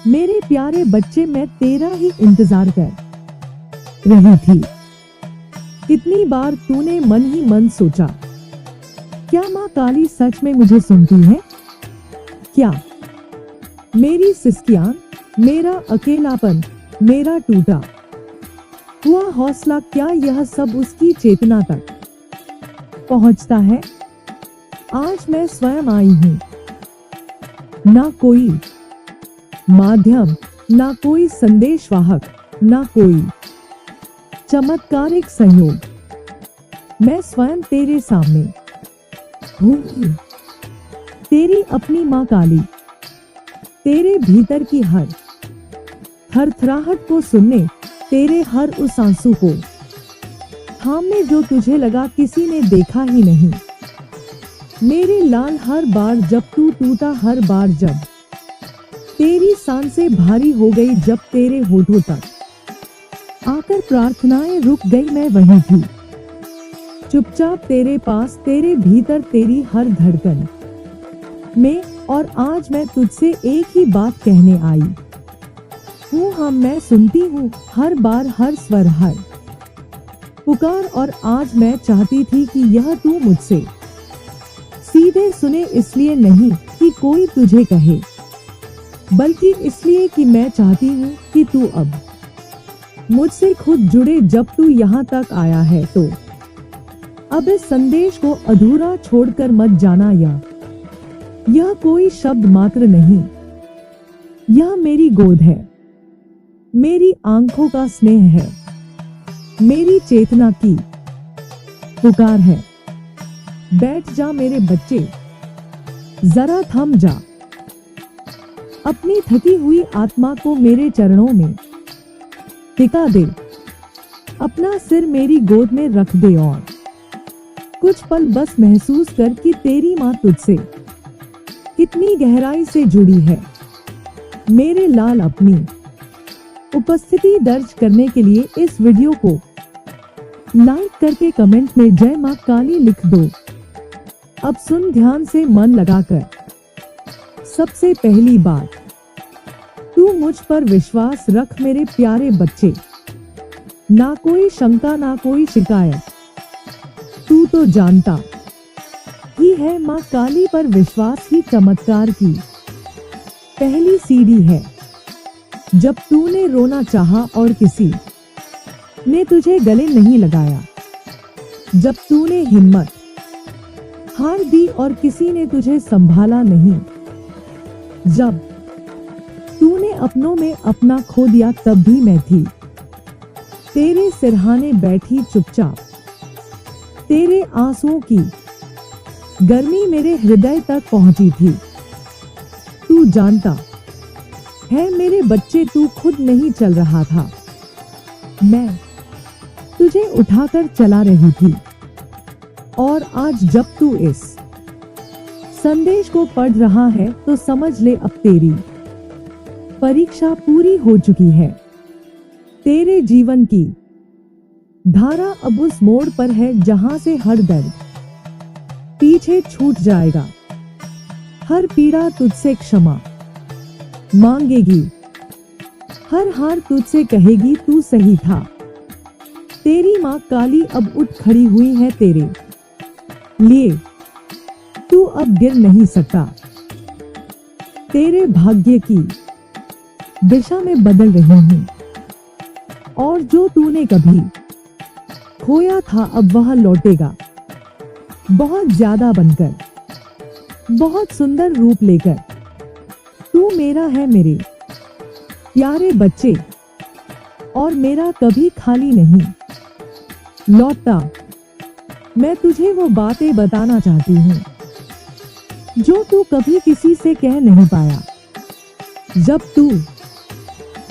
मेरे प्यारे बच्चे, मैं तेरा ही इंतजार कर रही थी। कितनी बार तूने मन ही मन सोचा, क्या माँ काली सच में मुझे सुनती है? क्या मेरी सिसकियां, मेरा अकेलापन, मेरा टूटा हुआ हौसला, क्या यह सब उसकी चेतना तक पहुंचता है? आज मैं स्वयं आई हूँ। ना कोई माध्यम, ना कोई संदेशवाहक, ना कोई चमत्कारिक संयोग, मैं स्वयं तेरे सामने हूँ। तेरी अपनी माँ काली, तेरे भीतर की हर थरथराहट को सुनने, तेरे हर उस आंसू को थामने जो तुझे लगा किसी ने देखा ही नहीं। मेरे लाल, हर बार जब तू टूटा, हर बार जब तेरी सांसें भारी हो गई, जब तेरे होठों तक आकर प्रार्थनाएं रुक गई, मैं वहीं थी चुपचाप तेरे पास, तेरे भीतर, तेरी हर धड़कन में। और आज मैं तुझसे एक ही बात कहने आई हूँ। हाँ, मैं सुनती हूँ हर बार, हर स्वर, हर पुकार। और आज मैं चाहती थी कि यह तू मुझसे सीधे सुने, इसलिए नहीं कि कोई तुझे कहे, बल्कि इसलिए कि मैं चाहती हूँ कि तू अब मुझसे खुद जुड़े। जब तू यहाँ तक आया है तो अब इस संदेश को अधूरा छोड़कर मत जाना। यह कोई शब्द मात्र नहीं, यह मेरी गोद है, मेरी आंखों का स्नेह है, मेरी चेतना की पुकार है। बैठ जा मेरे बच्चे, जरा थम जा, अपनी थकी हुई आत्मा को मेरे चरणों में टिका दे, अपना सिर मेरी गोद में रख दे और कुछ पल बस महसूस कर कि तेरी माँ तुझसे कितनी गहराई से जुड़ी है। मेरे लाल, अपनी उपस्थिति दर्ज करने के लिए इस वीडियो को लाइक करके कमेंट में जय माँ काली लिख दो। अब सुन ध्यान से, मन लगाकर। सबसे पहली बात, तू मुझ पर विश्वास रख मेरे प्यारे बच्चे। ना कोई शंका, ना कोई शिकायत, तू तो जानता ही है माँ काली पर विश्वास ही चमत्कार की पहली सीढ़ी है। जब तूने रोना चाहा और किसी ने तुझे गले नहीं लगाया, जब तूने हिम्मत हार दी और किसी ने तुझे संभाला नहीं, जब तूने अपनों में अपना खो दिया, तब भी मैं थी तेरे सिरहाने बैठी चुपचाप। तेरे आंसुओं की गर्मी मेरे हृदय तक पहुंची थी। तू जानता है मेरे बच्चे, तू खुद नहीं चल रहा था, मैं तुझे उठाकर चला रही थी। और आज जब तू इस संदेश को पढ़ रहा है तो समझ ले, अब तेरी परीक्षा पूरी हो चुकी है। तेरे जीवन की धारा अब उस मोड़ पर है जहां से हर दर्द पीछे छूट जाएगा, हर पीड़ा तुझसे क्षमा मांगेगी, हर हार तुझसे कहेगी तू सही था। तेरी माँ काली अब उठ खड़ी हुई है तेरे लिए, तू अब गिर नहीं सकता। तेरे भाग्य की दिशा में बदल रही हूँ, और जो तूने कभी खोया था अब वह लौटेगा, बहुत ज्यादा बनकर, बहुत सुंदर रूप लेकर। तू मेरा है मेरे प्यारे बच्चे, और मेरा कभी खाली नहीं लौटता। मैं तुझे वो बातें बताना चाहती हूँ जो तू कभी किसी से कह नहीं पाया। जब तू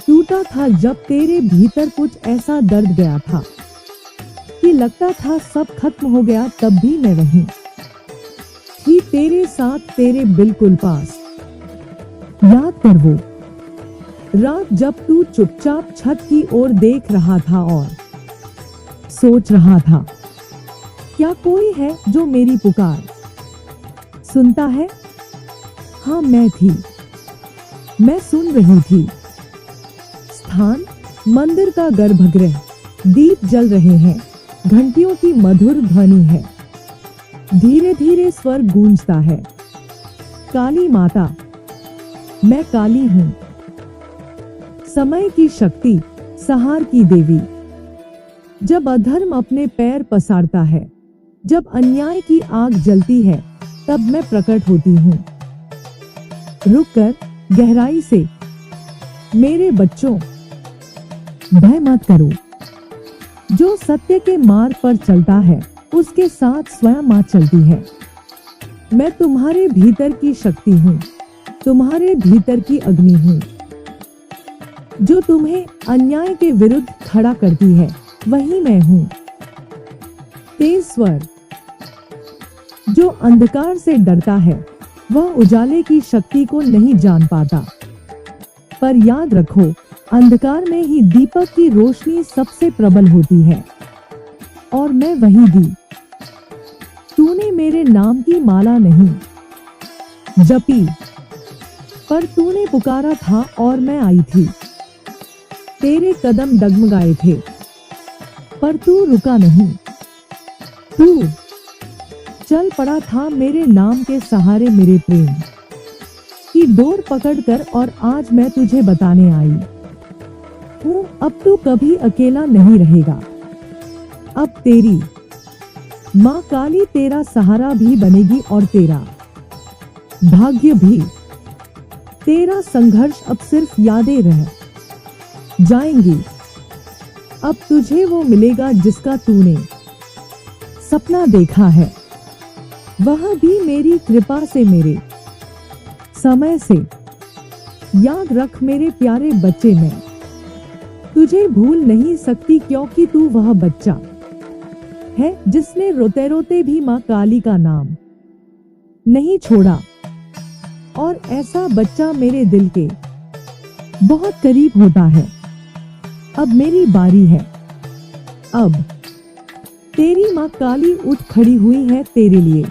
टूटा था, जब तेरे भीतर कुछ ऐसा दर्द गया था कि लगता था सब खत्म हो गया, तब भी मैं वहीं थी तेरे साथ, तेरे बिल्कुल पास। याद कर वो रात जब तू चुपचाप छत की ओर देख रहा था और सोच रहा था, क्या कोई है जो मेरी पुकार सुनता है? हाँ, मैं थी मैं सुन रही थी। स्थान मंदिर का गर्भगृह, दीप जल रहे हैं, घंटियों की मधुर ध्वनि है, धीरे धीरे स्वर गूंजता है। काली माता, मैं काली हूँ, समय की शक्ति, संहार की देवी। जब अधर्म अपने पैर पसारता है, जब अन्याय की आग जलती है, तब मैं प्रकट होती हूँ। रुककर गहराई से, मेरे बच्चों, भय मत करो। जो सत्य के मार्ग पर चलता है, उसके साथ स्वयं मां चलती है। मैं तुम्हारे भीतर की शक्ति हूँ, तुम्हारे भीतर की अग्नि हूँ। जो तुम्हें अन्याय के विरुद्ध खड़ा करती है, वही मैं हूँ। तेज स्वर, जो अंधकार से डरता है, वह उजाले की शक्ति को नहीं जान पाता। पर याद रखो, अंधकार में ही दीपक की रोशनी सबसे प्रबल होती है। और मैं वही दी। तूने मेरे नाम की माला नहीं जपी, पर तूने पुकारा था और मैं आई थी। तेरे कदम डगमगाए थे, पर तू रुका नहीं। तू चल पड़ा था मेरे नाम के सहारे, मेरे प्रेम की डोर पकड़कर। और आज मैं तुझे बताने आई हूँ, अब तू कभी अकेला नहीं रहेगा। अब तेरी माँ काली तेरा सहारा भी बनेगी और तेरा भाग्य भी। तेरा संघर्ष अब सिर्फ यादें रह जाएंगी। अब तुझे वो मिलेगा जिसका तूने सपना देखा है, वह भी मेरी कृपा से, मेरे समय से। याद रख मेरे प्यारे बच्चे, मैं तुझे भूल नहीं सकती, क्योंकि तू वह बच्चा है जिसने रोते रोते भी माँ काली का नाम नहीं छोड़ा। और ऐसा बच्चा मेरे दिल के बहुत करीब होता है। अब मेरी बारी है। अब तेरी माँ काली उठ खड़ी हुई है तेरे लिए।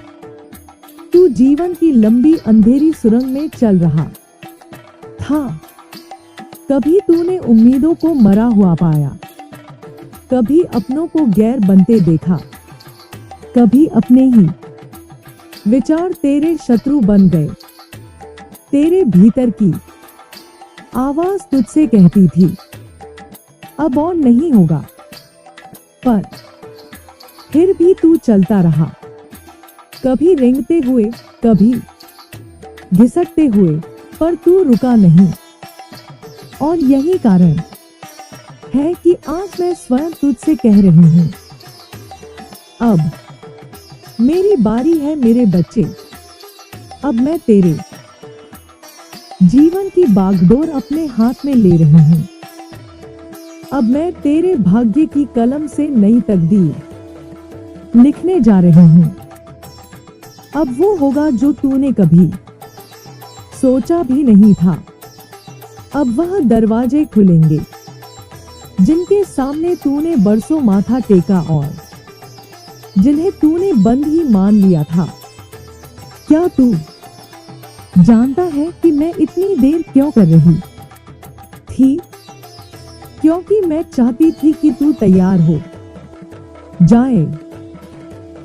तू जीवन की लंबी अंधेरी सुरंग में चल रहा था। कभी तूने उम्मीदों को मरा हुआ पाया, कभी अपनों को गैर बनते देखा, कभी अपने ही विचार तेरे शत्रु बन गए। तेरे भीतर की आवाज तुझसे कहती थी, अब और नहीं होगा। पर फिर भी तू चलता रहा, कभी रेंगते हुए, कभी घिसटते हुए, पर तू रुका नहीं। और यही कारण है कि आज मैं स्वयं तुझसे कह रही हूँ, अब मेरी बारी है मेरे बच्चे। अब मैं तेरे जीवन की बागडोर अपने हाथ में ले रही हूँ। अब मैं तेरे भाग्य की कलम से नई तकदीर लिखने जा रही हूँ। अब वो होगा जो तूने कभी सोचा भी नहीं था। अब वह दरवाजे खुलेंगे जिनके सामने तूने बरसों माथा टेका और जिन्हें तूने बंद ही मान लिया था। क्या तू जानता है कि मैं इतनी देर क्यों कर रही थी? क्योंकि मैं चाहती थी कि तू तैयार हो जाए,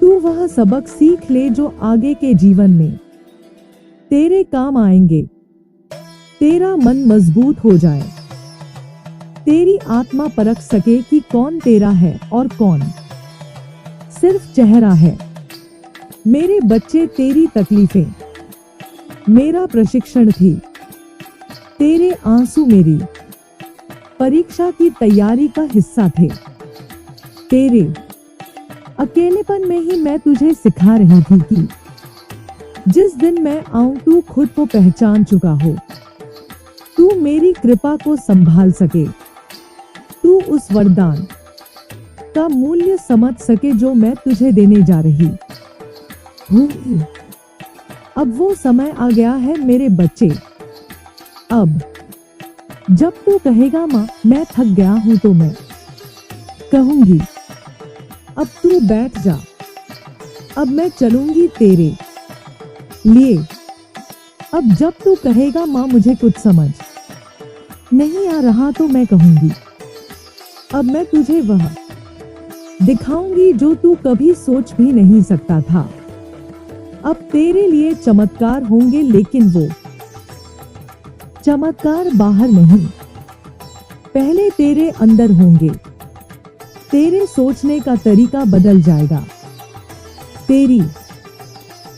तू वह सबक सीख ले जो आगे के जीवन में तेरे काम आएंगे। तेरा मन मजबूत हो जाए, तेरी आत्मा परख सके कि कौन तेरा है और कौन सिर्फ चेहरा है। मेरे बच्चे, तेरी तकलीफें मेरा प्रशिक्षण थी, तेरे आंसू मेरी परीक्षा की तैयारी का हिस्सा थे। तेरे अकेलेपन में ही मैं तुझे सिखा रही थी कि जिस दिन मैं आऊं तू खुद को पहचान चुका हो, तू मेरी कृपा को संभाल सके, तू उस वरदान का मूल्य समझ सके जो मैं तुझे देने जा रही हूँ। अब वो समय आ गया है मेरे बच्चे। अब जब तू कहेगा माँ मैं थक गया हूँ, तो मैं कहूंगी अब तू बैठ जा। अब मैं चलूंगी तेरे लिए, अब जब तू कहेगा माँ मुझे कुछ समझ नहीं आ रहा तो मैं कहूंगी अब मैं तुझे वह दिखाऊंगी जो तू कभी सोच भी नहीं सकता था। अब तेरे लिए चमत्कार होंगे, लेकिन वो चमत्कार बाहर नहीं, पहले तेरे अंदर होंगे। तेरे सोचने का तरीका बदल जाएगा, तेरी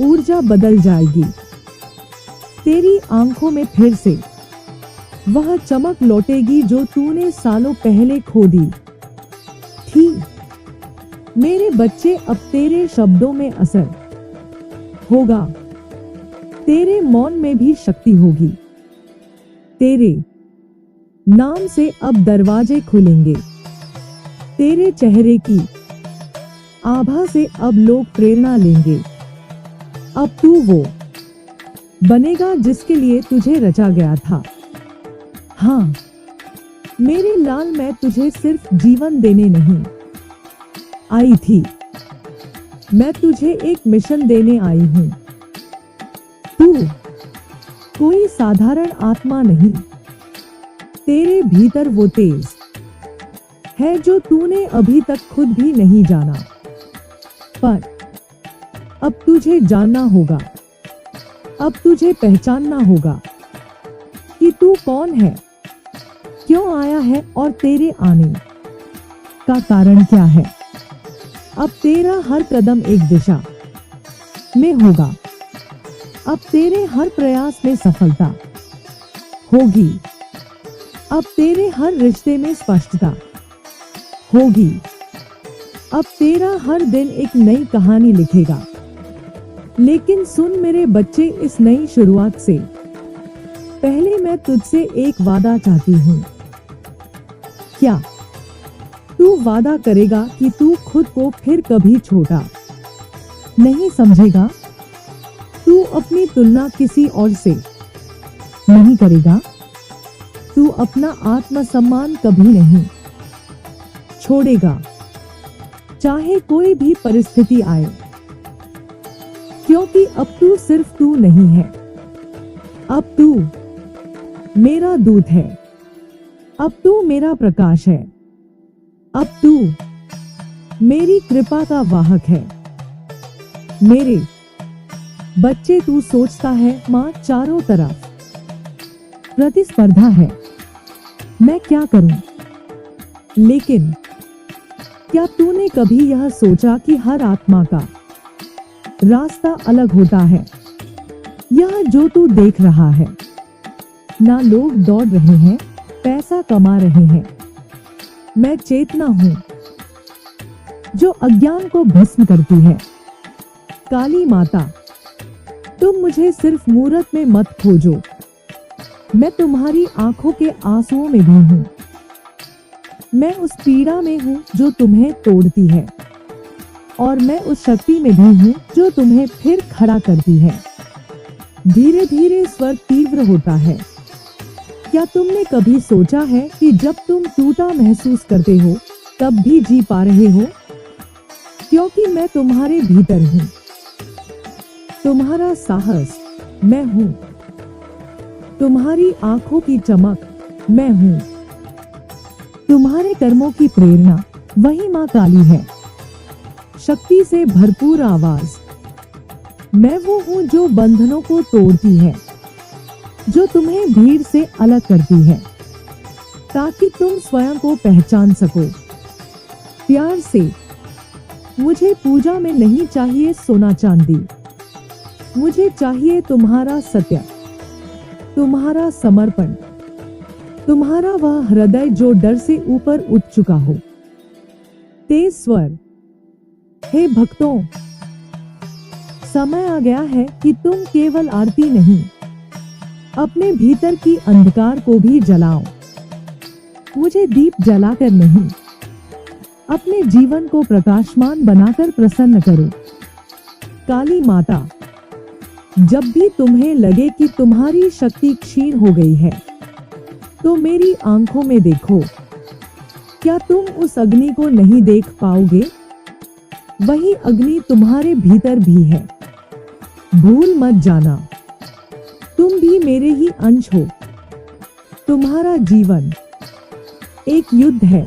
ऊर्जा बदल जाएगी, तेरी आंखों में फिर से वह चमक लौटेगी जो तूने सालों पहले खो दी थी। मेरे बच्चे, अब तेरे शब्दों में असर होगा, तेरे मौन में भी शक्ति होगी। तेरे नाम से अब दरवाजे खुलेंगे, तेरे चेहरे की आभा से अब लोग प्रेरणा लेंगे। अब तू वो बनेगा जिसके लिए तुझे रचा गया था। हाँ मेरे लाल, मैं तुझे सिर्फ जीवन देने नहीं आई थी, मैं तुझे एक मिशन देने आई हूँ। तू कोई साधारण आत्मा नहीं, तेरे भीतर वो तेज है जो तूने अभी तक खुद भी नहीं जाना। पर अब तुझे जानना होगा, अब तुझे पहचानना होगा कि तू कौन है, क्यों आया है और तेरे आने का कारण क्या है। अब तेरा हर कदम एक दिशा में होगा, अब तेरे हर प्रयास में सफलता होगी, अब तेरे हर रिश्ते में स्पष्टता होगी, अब तेरा हर दिन एक नई कहानी लिखेगा। लेकिन सुन मेरे बच्चे, इस नई शुरुआत से पहले मैं तुझसे एक वादा चाहती हूँ। क्या तू वादा करेगा कि तू खुद को फिर कभी छोटा नहीं समझेगा? तू अपनी तुलना किसी और से नहीं करेगा? तू अपना आत्मसम्मान कभी नहीं छोड़ेगा, चाहे कोई भी परिस्थिति आए, क्योंकि अब तू सिर्फ तू नहीं है, अब तू मेरा दूत है, अब तू मेरा प्रकाश है, अब तू मेरी कृपा का वाहक है। मेरे बच्चे, तू सोचता है माँ चारों तरफ प्रतिस्पर्धा है, मैं क्या करूं? लेकिन क्या तूने कभी यह सोचा कि हर आत्मा का रास्ता अलग होता है? यह जो तू देख रहा है, ना लोग दौड़ रहे हैं, पैसा कमा रहे हैं, मैं चेतना हूं जो अज्ञान को भस्म करती है। काली माता, तुम मुझे सिर्फ मूरत में मत खोजो, मैं तुम्हारी आंखों के आंसुओं में भी हूं, मैं उस पीड़ा में हूं जो तुम्हें तोड़ती है, और मैं उस शक्ति में भी हूं जो तुम्हें फिर खड़ा करती है। धीरे धीरे स्वर तीव्र होता है। क्या तुमने कभी सोचा है कि जब तुम टूटा महसूस करते हो तब भी जी पा रहे हो? क्योंकि मैं तुम्हारे भीतर हूं, तुम्हारा साहस मैं हूं, तुम्हारी आंखों की चमक मैं हूं, तुम्हारे कर्मों की प्रेरणा वही मां काली है। शक्ति से भरपूर आवाज, मैं वो हूं जो बंधनों को तोड़ती है, जो तुम्हें भीड़ से अलग करती है, ताकि तुम स्वयं को पहचान सको। प्यार से, मुझे पूजा में नहीं चाहिए सोना चांदी, मुझे चाहिए तुम्हारा सत्य, तुम्हारा समर्पण, तुम्हारा वह हृदय जो डर से ऊपर उठ चुका हो। तेज स्वर, हे भक्तों, समय आ गया है कि तुम केवल आरती नहीं, अपने भीतर की अंधकार को भी जलाओ। मुझे दीप जलाकर नहीं, अपने जीवन को प्रकाशमान बनाकर प्रसन्न करो। काली माता, जब भी तुम्हें लगे कि तुम्हारी शक्ति क्षीण हो गई है, तो मेरी आंखों में देखो। क्या तुम उस अग्नि को नहीं देख पाओगे? वही अग्नि तुम्हारे भीतर भी है, भूल मत जाना। तुम भी मेरे ही अंश हो। तुम्हारा जीवन एक युद्ध है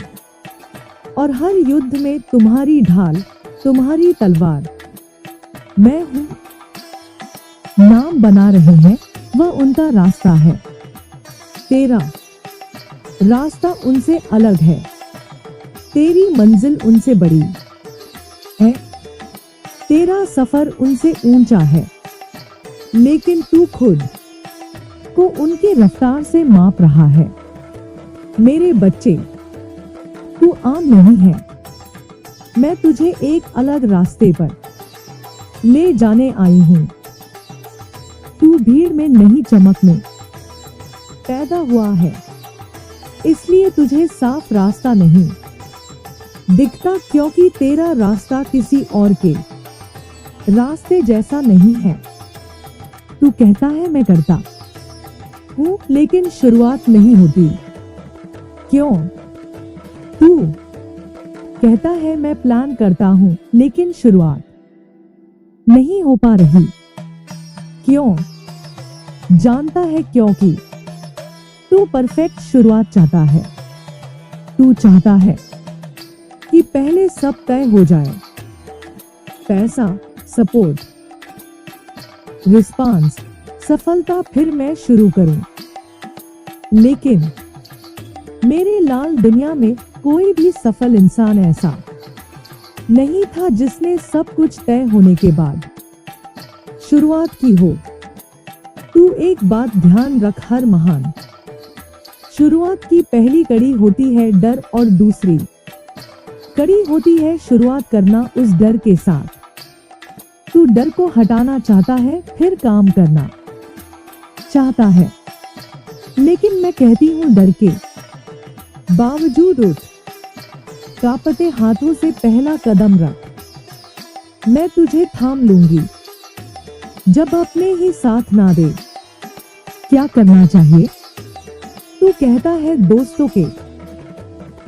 और हर युद्ध में तुम्हारी ढाल, तुम्हारी तलवार मैं हूँ। नाम बना रहे हैं वह उनका रास्ता है, तेरा रास्ता उनसे अलग है, तेरी मंजिल उनसे बड़ी है, तेरा सफर उनसे ऊंचा है, लेकिन तू खुद को उनकी रफ्तार से माप रहा है। मेरे बच्चे, तू आम नहीं है। मैं तुझे एक अलग रास्ते पर ले जाने आई हूँ। तू भीड़ में नहीं, चमक में पैदा हुआ है, इसलिए तुझे साफ रास्ता नहीं दिखता, क्योंकि तेरा रास्ता किसी और के रास्ते जैसा नहीं है। तू कहता है मैं करता हूँ, लेकिन शुरुआत नहीं होती। क्यों? तू कहता है मैं प्लान करता हूँ, लेकिन शुरुआत नहीं हो पा रही। क्यों? जानता है, क्योंकि तू परफेक्ट शुरुआत चाहता है। तू चाहता है कि पहले सब तय हो जाए, पैसा, सपोर्ट, रिस्पांस, सफलता, फिर मैं शुरू करूं। लेकिन मेरे लाल, दुनिया में कोई भी सफल इंसान ऐसा नहीं था जिसने सब कुछ तय होने के बाद शुरुआत की हो। तू एक बात ध्यान रख, हर महान शुरुआत की पहली कड़ी होती है डर और दूसरी कड़ी होती है शुरुआत करना उस डर के साथ। तू डर को हटाना चाहता है, फिर काम करना चाहता है, लेकिन मैं कहती हूँ डर के बावजूद उठ, कांपते हाथों से पहला कदम रख। मैं तुझे थाम लूंगी जब अपने ही साथ ना दे। क्या करना चाहिए? तू कहता है दोस्तों के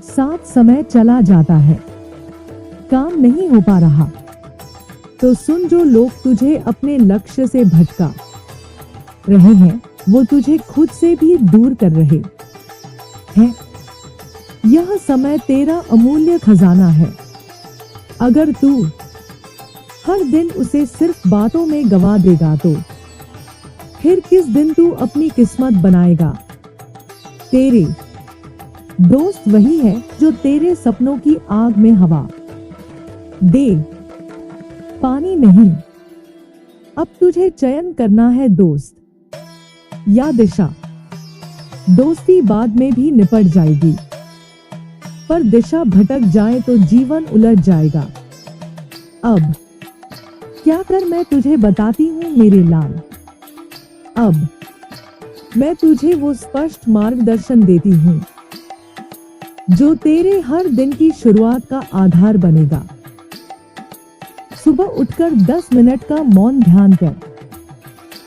साथ समय चला जाता है, काम नहीं हो पा रहा। तो सुन, जो लोग तुझे अपने लक्ष्य से भटका रहे हैं, वो तुझे खुद से भी दूर कर रहे हैं। यह समय तेरा अमूल्य खजाना है। अगर तू हर दिन उसे सिर्फ बातों में गवा देगा तो फिर किस दिन तू अपनी किस्मत बनाएगा? तेरे दोस्त वही है जो तेरे सपनों की आग में हवा दे, पानी नहीं। अब तुझे चयन करना है, दोस्त या दिशा। दोस्ती बाद में भी निपट जाएगी, पर दिशा भटक जाए तो जीवन उलझ जाएगा। अब क्या कर, मैं तुझे बताती हूँ मेरे लाल। अब मैं तुझे वो स्पष्ट मार्गदर्शन देती हूँ जो तेरे हर दिन की शुरुआत का आधार बनेगा। सुबह उठकर 10 मिनट का मौन ध्यान कर।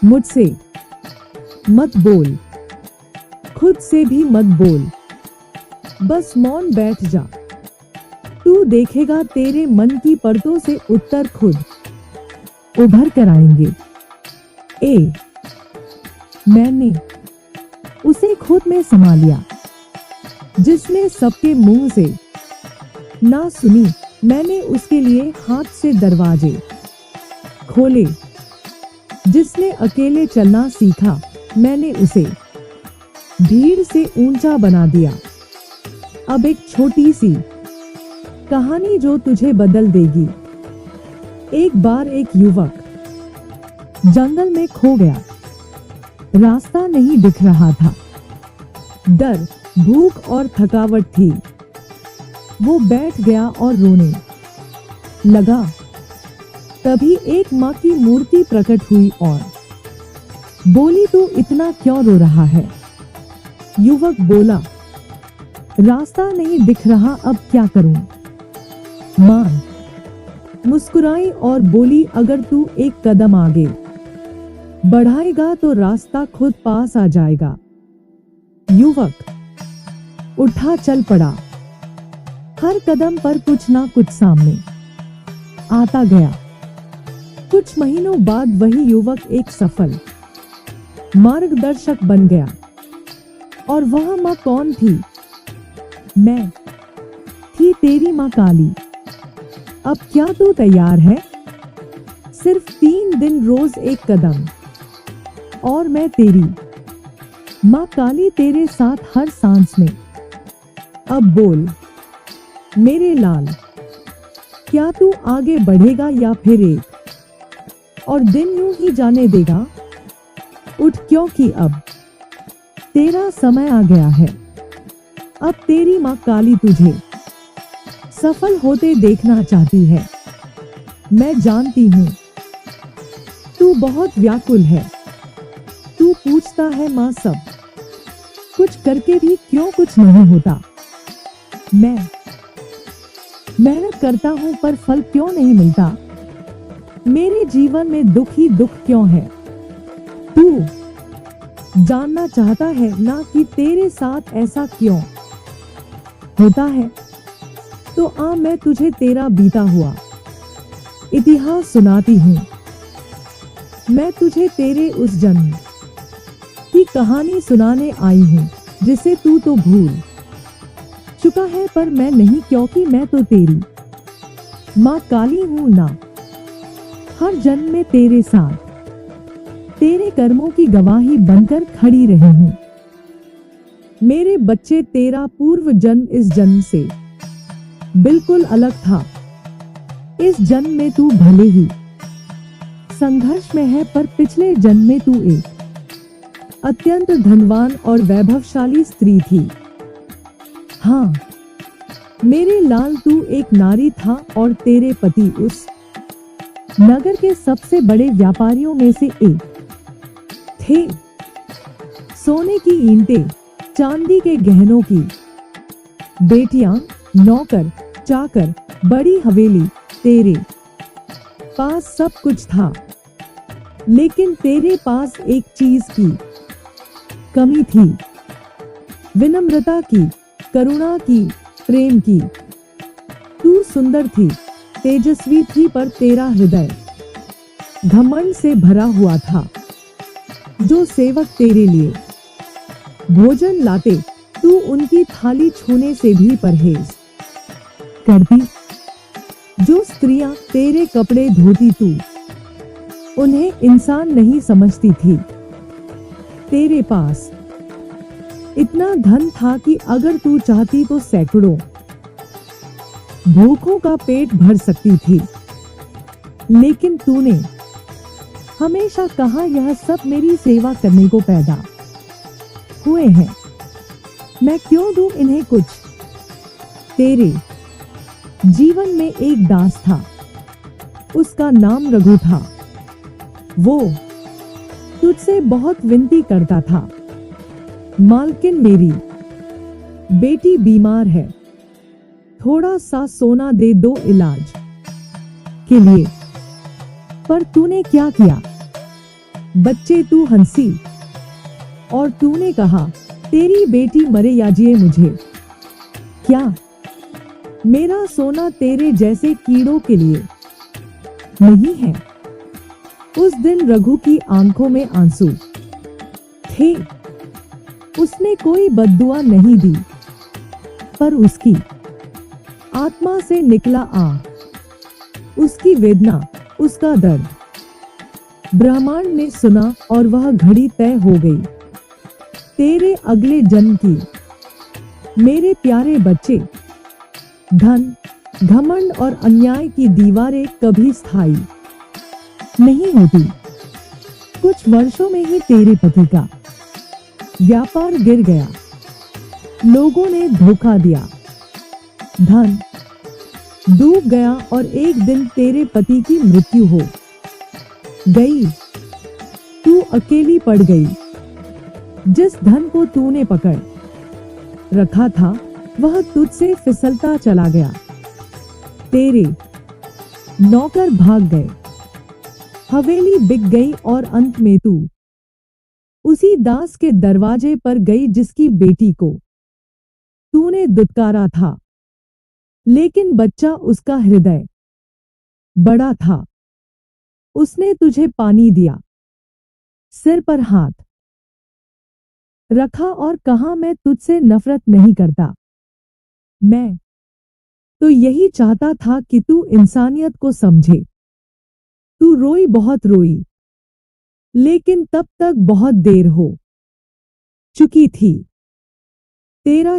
मुझसे मत बोल, खुद से भी मत बोल, बस मौन बैठ जा। तू देखेगा तेरे मन की परतों से उत्तर खुद उभर कर आएंगे। मैंने उसे खुद में समा लिया जिसने सबके मुंह से ना सुनी। मैंने उसके लिए हाथ से दरवाजे खोले। जिसने अकेले चलना सीखा, मैंने उसे भीड़ से ऊंचा बना दिया। अब एक छोटी सी कहानी जो तुझे बदल देगी। एक बार एक युवक जंगल में खो गया। रास्ता नहीं दिख रहा था। डर, भूख और थकावट थी। वो बैठ गया और रोने लगा। तभी एक माँ की मूर्ति प्रकट हुई और बोली, तू इतना क्यों रो रहा है? युवक बोला, रास्ता नहीं दिख रहा, अब क्या करूं? माँ मुस्कुराई और बोली, अगर तू एक कदम आगे बढ़ाएगा तो रास्ता खुद पास आ जाएगा। युवक उठा, चल पड़ा। हर कदम पर कुछ ना कुछ सामने आता गया। कुछ महीनों बाद वही युवक एक सफल मार्गदर्शक बन गया। और वह माँ कौन थी? मैं थी तेरी माँ काली। अब क्या तू तैयार है? सिर्फ 3 दिन रोज एक कदम, और मैं तेरी माँ काली तेरे साथ हर सांस में। अब बोल मेरे लाल, क्या तू आगे बढ़ेगा या फिर एक और दिन यूं ही जाने देगा? उठ, क्योंकि अब तेरा समय आ गया है। अब तेरी माँ काली तुझे सफल होते देखना चाहती है। मैं जानती हूँ तू बहुत व्याकुल है। तू पूछता है माँ, सब कुछ करके भी क्यों कुछ नहीं होता? मैं मेहनत करता हूँ पर फल क्यों नहीं मिलता? मेरे जीवन में दुख ही दुख क्यों है? तू जानना चाहता है ना कि तेरे साथ ऐसा क्यों होता है? तो आ, मैं तुझे तेरा बीता हुआ इतिहास सुनाती हूँ। मैं तुझे तेरे उस जन्म की कहानी सुनाने आई हूँ जिसे तू तो भूल चुका है, पर मैं नहीं, क्योंकि मैं तो तेरी माँ काली हूँ ना। हर जन्म में तेरे साथ तेरे कर्मों की गवाही बनकर खड़ी रही हूँ। मेरे बच्चे, तेरा पूर्व जन्म इस जन्म से बिल्कुल अलग था। इस जन्म में तू भले ही संघर्ष में है, पर पिछले जन्म में तू एक अत्यंत धनवान और वैभवशाली स्त्री थी। हाँ मेरे लाल, तू एक नारी था और तेरे पति उस नगर के सबसे बड़े व्यापारियों में से एक थे। सोने की ईंटें, चांदी के गहनों की बेटियां, नौकर चाकर, बड़ी हवेली, तेरे पास सब कुछ था। लेकिन तेरे पास एक चीज की कमी थी, विनम्रता की, करुणा की, प्रेम की। तू सुंदर थी, तेजस्वी थी, पर तेरा हृदय घमंड से भरा हुआ था। जो सेवक तेरे लिए भोजन लाते, तू उनकी थाली छूने से भी परहेज करती। जो स्त्रियां तेरे कपड़े धोती, तू उन्हें इंसान नहीं समझती थी। तेरे पास इतना धन था कि अगर तू चाहती तो सैकड़ों भूखों का पेट भर सकती थी। लेकिन तूने हमेशा कहा, यह सब मेरी सेवा करने को पैदा हुए हैं, मैं क्यों दूं इन्हें कुछ? तेरे जीवन में एक दास था, उसका नाम रघु था। वो तुझसे बहुत विनती करता था, मालकिन, मेरी बेटी बीमार है, थोड़ा सा सोना दे दो इलाज के लिए। पर तूने क्या किया? बच्चे, तू हंसी और तूने कहा, तेरी बेटी मरे या जिए मुझे क्या? मेरा सोना तेरे जैसे कीड़ों के लिए नहीं है। उस दिन रघु की आंखों में आंसू थे। उसने कोई बद्दुआ नहीं दी, पर उसकी आत्मा से निकला उसकी वेदना, उसका दर्द ब्रह्मांड ने सुना और वह घड़ी तय हो गई तेरे अगले जन्म की। मेरे प्यारे बच्चे, धन, घमंड और अन्याय की दीवारें कभी स्थायी नहीं होती। कुछ वर्षों में ही तेरे पति का व्यापार गिर गया, लोगों ने धोखा दिया, धन डूब गया और एक दिन तेरे पति की मृत्यु हो गई। तू अकेली पड़ गई। जिस धन को तूने पकड़ रखा था वह तुझसे फिसलता चला गया। तेरे नौकर भाग गए, हवेली बिक गई और अंत में तू उसी दास के दरवाजे पर गई जिसकी बेटी को तूने दुत्कारा था। लेकिन बच्चा, उसका हृदय बड़ा था। उसने तुझे पानी दिया, सिर पर हाथ रखा और कहा, मैं तुझसे नफरत नहीं करता, मैं तो यही चाहता था कि तू इंसानियत को समझे। तू रोई, बहुत रोई, लेकिन तब तक बहुत देर हो चुकी थी। तेरा